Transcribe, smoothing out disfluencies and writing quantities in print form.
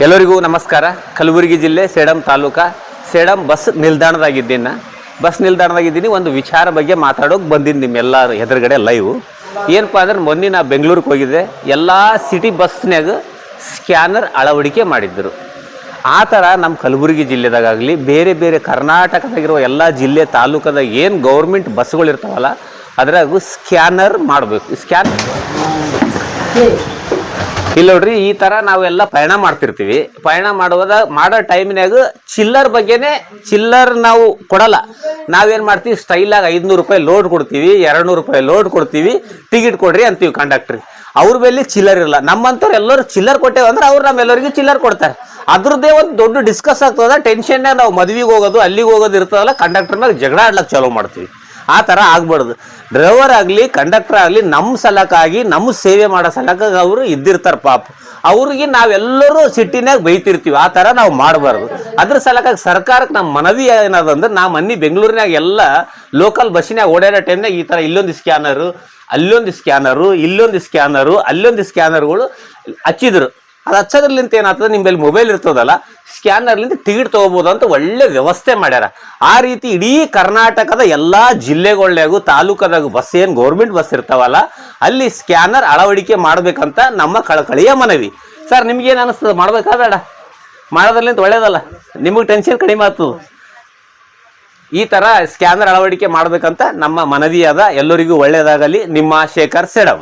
ಎಲ್ಲರಿಗೂ ನಮಸ್ಕಾರ. ಕಲಬುರಗಿ ಜಿಲ್ಲೆ ಸೇಡಂ ತಾಲೂಕಾ ಸೇಡಂ ಬಸ್ ನಿಲ್ದಾಣದಾಗಿದ್ದೀನಿ. ಬಸ್ ನಿಲ್ದಾಣದಾಗಿದ್ದೀನಿ. ಒಂದು ವಿಚಾರ ಬಗ್ಗೆ ಮಾತಾಡೋಕೆ ಬಂದಿದ್ದು ನಿಮ್ಮೆಲ್ಲರ ಎದುರುಗಡೆ ಲೈವ್. ಏನಪ್ಪ ಅಂದ್ರೆ ಮೊನ್ನೆ ನಾ ಬೆಂಗಳೂರಿಗೆ ಹೋಗಿದ್ದೆ. ಎಲ್ಲ ಸಿಟಿ ಬಸ್ನ್ಯಾಗ ಸ್ಕ್ಯಾನರ್ ಅಳವಡಿಕೆ ಮಾಡಿದ್ದರು. ಆ ಥರ ನಮ್ಮ ಕಲಬುರಗಿ ಜಿಲ್ಲೆದಾಗಲಿ ಬೇರೆ ಬೇರೆ ಕರ್ನಾಟಕದಾಗಿರೋ ಎಲ್ಲ ಜಿಲ್ಲೆ ತಾಲೂಕದಾಗ ಏನು ಗೌರ್ಮೆಂಟ್ ಬಸ್ಗಳು ಇರ್ತಾವಲ್ಲ ಅದ್ರಾಗೂ ಸ್ಕ್ಯಾನರ್ ಮಾಡಬೇಕು. ಇಲ್ಲ ನೋಡ್ರಿ, ಈ ಥರ ನಾವೆಲ್ಲ ಪಯಣ ಮಾಡ್ತಿರ್ತೀವಿ. ಪಯಣ ಮಾಡೋ ಟೈಮಿನಾಗ ಚಿಲ್ಲರ್ ಬಗ್ಗೆನೇ ಚಿಲ್ಲರ್ ನಾವು ಕೊಡಲ್ಲ. ನಾವೇನು ಮಾಡ್ತೀವಿ, ಸ್ಟೈಲಾಗಿ 500 ರೂಪಾಯಿ ಲೋಡ್ ಕೊಡ್ತೀವಿ, 200 ರೂಪಾಯಿ ಲೋಡ್ ಕೊಡ್ತೀವಿ, ಟಿಕೆಟ್ ಕೊಡ್ರಿ ಅಂತೀವಿ ಕಂಡಕ್ಟ್ರಿಗೆ. ಅವ್ರ ಮೇಲೆ ಚಿಲ್ಲರ್ ಇರಲ್ಲ. ನಮ್ಮಂಥವ್ರು ಎಲ್ಲರೂ ಚಿಲ್ಲರ್ ಕೊಟ್ಟೇವೆ ಅಂದ್ರೆ ಅವ್ರು ನಮ್ಮೆಲ್ಲರಿಗೂ ಚಿಲ್ಲರ್ ಕೊಡ್ತಾರೆ. ಅದ್ರದ್ದೇ ಒಂದು ದೊಡ್ಡ ಡಿಸ್ಕಸ್ ಆಗ್ತದ. ಟೆನ್ಷನ್ನಾಗ ನಾವು ಮದುವೆಗೆ ಹೋಗೋದು ಅಲ್ಲಿಗೆ ಹೋಗೋದು ಇರ್ತದಲ್ಲ, ಕಂಡಕ್ಟರ್ ಮೇಲೆ ಜಗಳ ಆಡ್ಲಕ್ಕೆ ಚಾಲೂ ಮಾಡ್ತೀವಿ. ಆ ಥರ ಆಗ್ಬಾರ್ದು. ಡ್ರೈವರ್ ಆಗಲಿ ಕಂಡಕ್ಟರ್ ಆಗಲಿ ನಮ್ಮ ಸಲಕ್ಕಾಗಿ ನಮ್ಮ ಸೇವೆ ಮಾಡೋ ಸಲಕ್ಕಾಗಿ ಅವರು ಇದ್ದಿರ್ತಾರೆ ಪಾಪ. ಅವ್ರಿಗೆ ನಾವೆಲ್ಲರೂ ಸಿಟ್ಟಿನಾಗ ಬೈತಿರ್ತೀವಿ. ಆ ಥರ ನಾವು ಮಾಡಬಾರ್ದು. ಅದ್ರ ಸಲಕ್ಕಾಗಿ ಸರ್ಕಾರಕ್ಕೆ ನಮ್ಮ ಮನವಿ ಏನದಂದ್ರೆ, ನಾ ಮೊನ್ನೆ ಬೆಂಗಳೂರಿನಾಗ ಎಲ್ಲ ಲೋಕಲ್ ಬಸ್ಸಿನಾಗ ಓಡಾಡೋ ಟೈಮ್ನಾಗ ಈ ಥರ ಇಲ್ಲೊಂದು ಸ್ಕ್ಯಾನರು, ಅಲ್ಲೊಂದು ಸ್ಕ್ಯಾನರು, ಇಲ್ಲೊಂದು ಸ್ಕ್ಯಾನರು, ಅಲ್ಲೊಂದು ಸ್ಕ್ಯಾನರ್ಗಳು ಹಚ್ಚಿದ್ರು. ಅದು ಹಚ್ಚೋದ್ರಲಿಂತ ಏನಾಗ್ತದೆ, ನಿಮ್ಮಲ್ಲಿ ಮೊಬೈಲ್ ಇರ್ತದಲ್ಲ, ಸ್ಕ್ಯಾನರ್ಲಿಂದ ಟಿಕೆಟ್ ತೊಗೋಬೋದು ಅಂತ ಒಳ್ಳೆ ವ್ಯವಸ್ಥೆ ಮಾಡ್ಯಾರ. ಆ ರೀತಿ ಇಡೀ ಕರ್ನಾಟಕದ ಎಲ್ಲ ಜಿಲ್ಲೆಗಳ್ನಾಗೂ ತಾಲೂಕದಾಗ ಬಸ್ ಏನು ಗೌರ್ಮೆಂಟ್ ಬಸ್ ಇರ್ತಾವಲ್ಲ ಅಲ್ಲಿ ಸ್ಕ್ಯಾನರ್ ಅಳವಡಿಕೆ ಮಾಡಬೇಕಂತ ನಮ್ಮ ಕಳಕಳಿಯ ಮನವಿ. ಸರ್, ನಿಮ್ಗೇನು ಅನಿಸ್ತದೆ? ಮಾಡ್ಬೇಕಾ ಬೇಡ? ಮಾಡೋದ್ರಲ್ಲಿಂತ ಒಳ್ಳೇದಲ್ಲ, ನಿಮಗೆ ಟೆನ್ಷನ್ ಕಡಿಮೆ ಆಗ್ತದೆ. ಈ ಥರ ಸ್ಕ್ಯಾನರ್ ಅಳವಡಿಕೆ ಮಾಡಬೇಕಂತ ನಮ್ಮ ಮನವಿಯಾದ. ಎಲ್ಲರಿಗೂ ಒಳ್ಳೆಯದಾಗಲಿ. ನಿಮ್ಮ ಶೇಖರ್ ಸೇಡಂ.